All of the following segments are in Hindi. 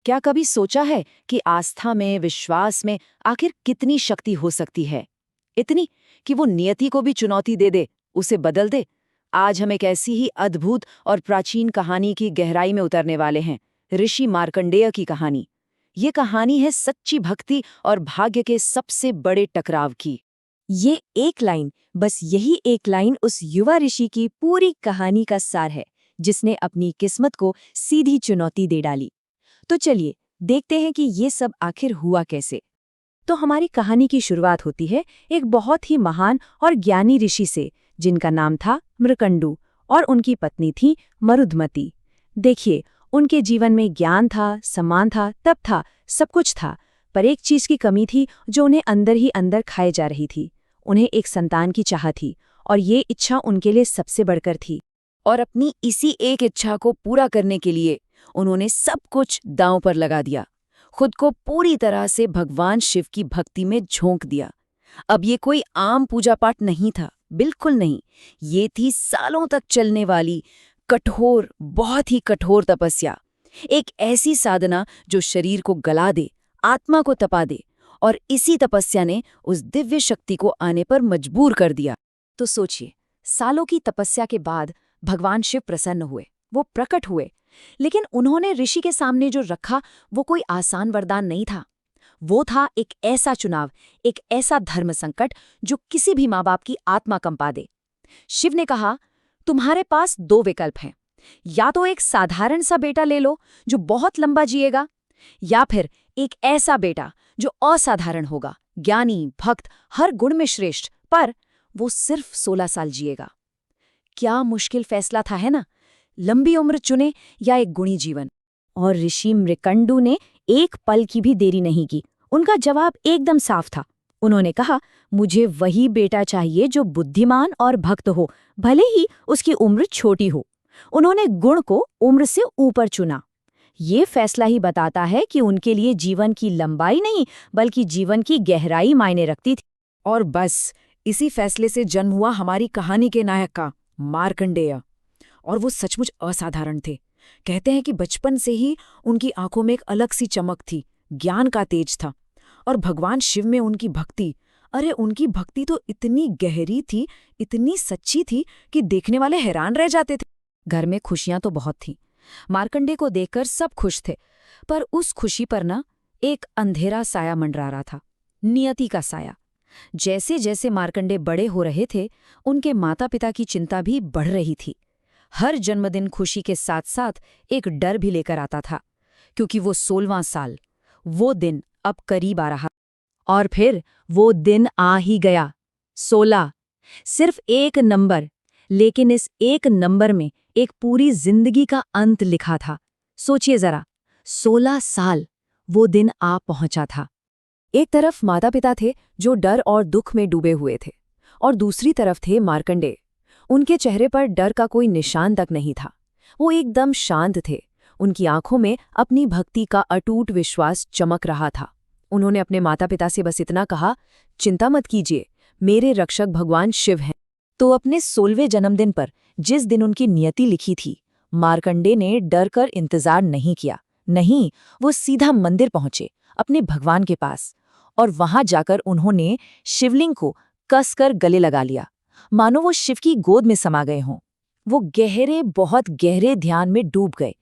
क्या कभी सोचा है कि आस्था में, विश्वास में आखिर कितनी शक्ति हो सकती है? इतनी कि वो नियति को भी चुनौती दे दे, उसे बदल दे। आज हम एक ऐसी ही अद्भुत और प्राचीन कहानी की गहराई में उतरने वाले हैं, ऋषि मार्कंडेय की कहानी। ये कहानी है सच्ची भक्ति और भाग्य के सबसे बड़े टकराव की। ये एक लाइन, बस यही एक लाइन उस युवा ऋषि की पूरी कहानी का सार है, जिसने अपनी किस्मत को सीधी चुनौती दे डाली। तो चलिए देखते हैं कि ये सब आखिर हुआ कैसे। तो हमारी कहानी की शुरुआत होती है एक बहुत ही महान और ज्ञानी ऋषि से, जिनका नाम था मृकंडू, और उनकी पत्नी थी मरुधमती। देखिए, उनके जीवन में ज्ञान था, सम्मान था, तप था, सब कुछ था, पर एक चीज की कमी थी जो उन्हें अंदर ही अंदर खाए जा रही थी। उन्हें एक संतान की चाह थी, और ये इच्छा उनके लिए सबसे बढ़कर थी। और अपनी इसी एक इच्छा को पूरा करने के लिए उन्होंने सब कुछ दांव पर लगा दिया, खुद को पूरी तरह से भगवान शिव की भक्ति में झोंक दिया। अब ये कोई आम पूजा पाठ नहीं था, बिल्कुल नहीं। ये थी सालों तक चलने वाली कठोर, बहुत ही कठोर तपस्या। एक ऐसी साधना जो शरीर को गला दे, आत्मा को तपा दे, और इसी तपस्या ने उस दिव्य शक्ति को आने पर मजबूर कर दिया। तो सोचिए, सालों की तपस्या के बाद भगवान शिव प्रसन्न हुए, वो प्रकट हुए। लेकिन उन्होंने ऋषि के सामने जो रखा वो कोई आसान वरदान नहीं था। वो था एक ऐसा चुनाव, एक ऐसा धर्म संकट जो किसी भी माँ बाप की आत्मा कंपा दे। शिव ने कहा, तुम्हारे पास दो विकल्प हैं। या तो एक साधारण सा बेटा ले लो जो बहुत लंबा जिएगा, या फिर एक ऐसा बेटा जो असाधारण होगा, ज्ञानी, भक्त, हर गुण में श्रेष्ठ, पर वो सिर्फ 16 साल जिएगा। क्या मुश्किल फैसला था, है ना? लंबी उम्र चुने या एक गुणी जीवन। और ऋषि मृकंडू ने एक पल की भी देरी नहीं की। उनका जवाब एकदम साफ था। उन्होंने कहा, मुझे वही बेटा चाहिए जो बुद्धिमान और भक्त हो, भले ही उसकी उम्र छोटी हो। उन्होंने गुण को उम्र से ऊपर चुना। ये फैसला ही बताता है कि उनके लिए जीवन की लंबाई नहीं, बल्कि जीवन की गहराई मायने रखती थी। और बस इसी फैसले से जन्म हुआ हमारी कहानी के नायक का, मार्कंडेय। और वो सचमुच असाधारण थे। कहते हैं कि बचपन से ही उनकी आंखों में एक अलग सी चमक थी, ज्ञान का तेज था। और भगवान शिव में उनकी भक्ति, अरे उनकी भक्ति तो इतनी गहरी थी, इतनी सच्ची थी कि देखने वाले हैरान रह जाते थे। घर में खुशियां तो बहुत थीं। मार्कंडे को देखकर सब खुश थे, पर उस खुशी पर ना एक अंधेरा साया मंडरा रहा था, नियति का साया। जैसे जैसे मार्कंडे बड़े हो रहे थे, उनके माता पिता की चिंता भी बढ़ रही थी। हर जन्मदिन खुशी के साथ साथ एक डर भी लेकर आता था, क्योंकि वो 16वां साल, वो दिन अब करीब आ रहा। और फिर वो दिन आ ही गया, 16। सिर्फ एक नंबर, लेकिन इस एक नंबर में एक पूरी जिंदगी का अंत लिखा था। सोचिए जरा, 16 साल, वो दिन आ पहुंचा था। एक तरफ माता पिता थे जो डर और दुख में डूबे हुए थे, और दूसरी तरफ थे मार्कंडे। उनके चेहरे पर डर का कोई निशान तक नहीं था। वो एकदम शांत थे। उनकी आंखों में अपनी भक्ति का अटूट विश्वास चमक रहा था। उन्होंने अपने माता पिता से बस इतना कहा, चिंता मत कीजिए, मेरे रक्षक भगवान शिव हैं। तो अपने 16वें जन्मदिन पर, जिस दिन उनकी नियति लिखी थी, मार्कंडे ने डर कर इंतजार नहीं किया। नहीं, वो सीधा मंदिर पहुंचे, अपने भगवान के पास। और वहां जाकर उन्होंने शिवलिंग को कसकर गले लगा लिया, मानो वो शिव की गोद में समा गए हों। वो गहरे, बहुत गहरे ध्यान में डूब गए।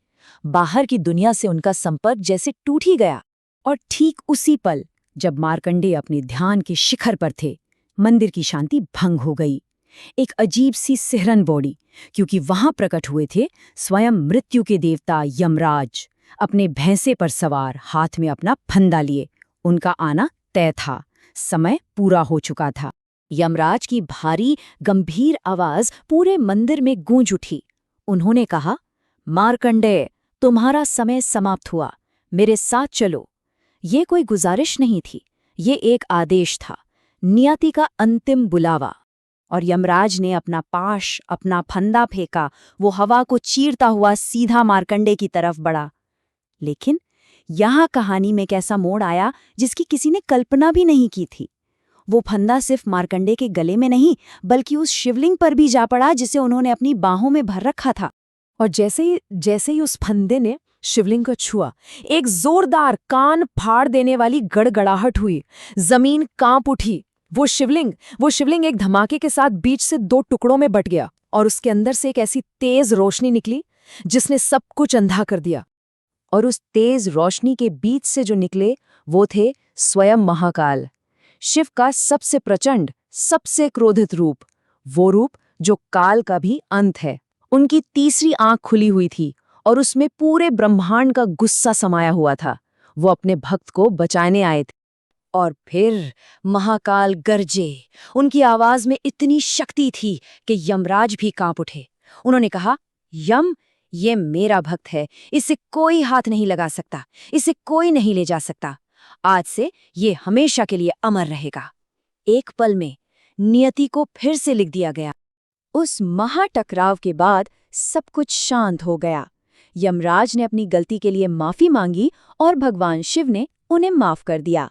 बाहर की दुनिया से उनका संपर्क जैसे टूट ही गया। और ठीक उसी पल, जब मार्कंडे अपने ध्यान के शिखर पर थे, मंदिर की शांति भंग हो गई। एक अजीब सी सिहरन बॉडी, क्योंकि वहां प्रकट हुए थे स्वयं मृत्यु के देवता यमराज, अपने भैंसे पर सवार, हाथ में अपना फंदा लिए। उनका आना तय था, समय पूरा हो चुका था। यमराज की भारी, गंभीर आवाज पूरे मंदिर में गूंज उठी। उन्होंने कहा, मार्कंडेय, तुम्हारा समय समाप्त हुआ, मेरे साथ चलो। ये कोई गुजारिश नहीं थी, ये एक आदेश था, नियति का अंतिम बुलावा। और यमराज ने अपना पाश, अपना फंदा फेंका। वो हवा को चीरता हुआ सीधा मार्कंडे की तरफ बढ़ा। लेकिन यहाँ कहानी में एक ऐसा मोड़ आया जिसकी किसी ने कल्पना भी नहीं की थी। वो फंदा सिर्फ मार्कंडे के गले में नहीं, बल्कि उस शिवलिंग पर भी जा पड़ा जिसे उन्होंने अपनी बाहों में भर रखा था। और जैसे ही उस फंदे ने शिवलिंग को छुआ। एक जोरदार कान फाड़ देने वाली गड़गड़ाहट हुई। जमीन कांप उठी। वो शिवलिंग एक धमाके के साथ बीच से 2 टुकड़ों में बट गया और उसके अंदर से एक ऐसी तेज रोशनी निकली जिसने सब कुछ अंधा कर दिया। और उस तेज रोशनी के बीच से जो निकले वो थे स्वयं महाकाल, शिव का सबसे प्रचंड, सबसे क्रोधित रूप, वो रूप जो काल का भी अंत है। उनकी तीसरी आंख खुली हुई थी और उसमें पूरे ब्रह्मांड का गुस्सा समाया हुआ था। वो अपने भक्त को बचाने आए थे। और फिर महाकाल गरजे। उनकी आवाज में इतनी शक्ति थी कि यमराज भी कांप उठे। उन्होंने कहा, यम, ये मेरा भक्त है, इसे कोई हाथ नहीं लगा सकता, इसे कोई नहीं ले जा सकता। आज से ये हमेशा के लिए अमर रहेगा। एक पल में नियति को फिर से लिख दिया गया। उस महाटकराव के बाद सब कुछ शांत हो गया। यमराज ने अपनी गलती के लिए माफी मांगी और भगवान शिव ने उन्हें माफ कर दिया।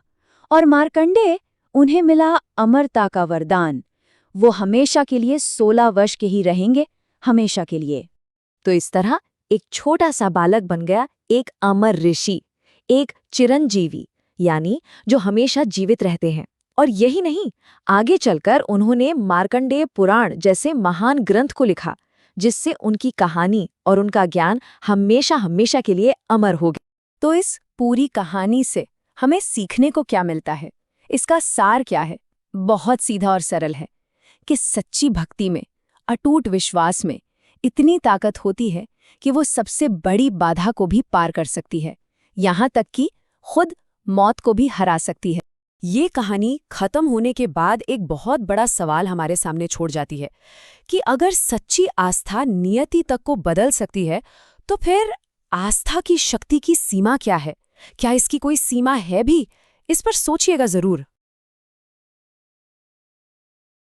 और मार्कंडेय, उन्हें मिला अमरता का वरदान। वो हमेशा के लिए 16 वर्ष के ही रहेंगे, हमेशा के लिए। तो इस तरह एक छोटा सा बालक बन गया एक अमर ऋषि, एक चिरंजीवी, यानी जो हमेशा जीवित रहते हैं। और यही नहीं, आगे चलकर उन्होंने मार्कंडेय पुराण जैसे महान ग्रंथ को लिखा, जिससे उनकी कहानी और उनका ज्ञान हमेशा हमेशा के लिए अमर हो गया। तो इस पूरी कहानी से हमें सीखने को क्या मिलता है? इसका सार क्या है? बहुत सीधा और सरल है कि सच्ची भक्ति में, अटूट विश्वास में इतनी ताकत होती है कि वो सबसे बड़ी बाधा को भी पार कर सकती है, यहाँ तक कि खुद मौत को भी हरा सकती है। ये कहानी खत्म होने के बाद एक बहुत बड़ा सवाल हमारे सामने छोड़ जाती है कि अगर सच्ची आस्था नियति तक को बदल सकती है, तो फिर आस्था की शक्ति की सीमा क्या है? क्या इसकी कोई सीमा है भी? इस पर सोचिएगा जरूर।